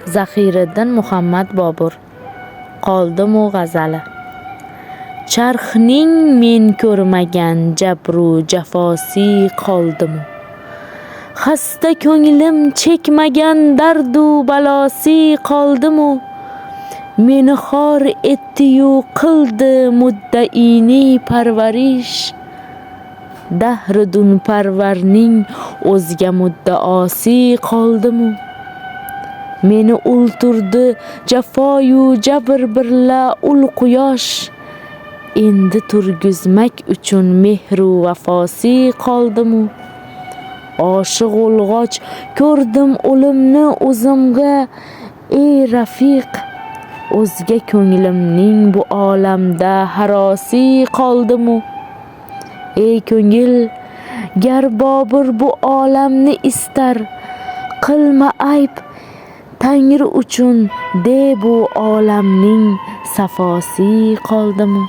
Zahiriddin Muhammad Bobur. Qoldimu g'azali. Charxning men ko'rmagan jabru jafosi qoldimu. Xasta ko'nglim chekmagan dardu balosi qoldimu. Meni xor etdi-yu qildi muddaini parvarish. Dahridun parvarning o'zga muddaosi qoldimu. Meni o'ltirdi jafoyu jabr birla ul quyosh. Endi turgizmak uchun mehru vafosi qoldimu. Oshiq o'lg'och ko'rdim o'limni o'zimga, ey rafiq. O'zga ko'nglimning bu olamda harosi qoldimu. Ey ko'ngil, gar Bobur bu olamni istar, qilma ayb Tangri uchun de bu olamning safosi qoldimu.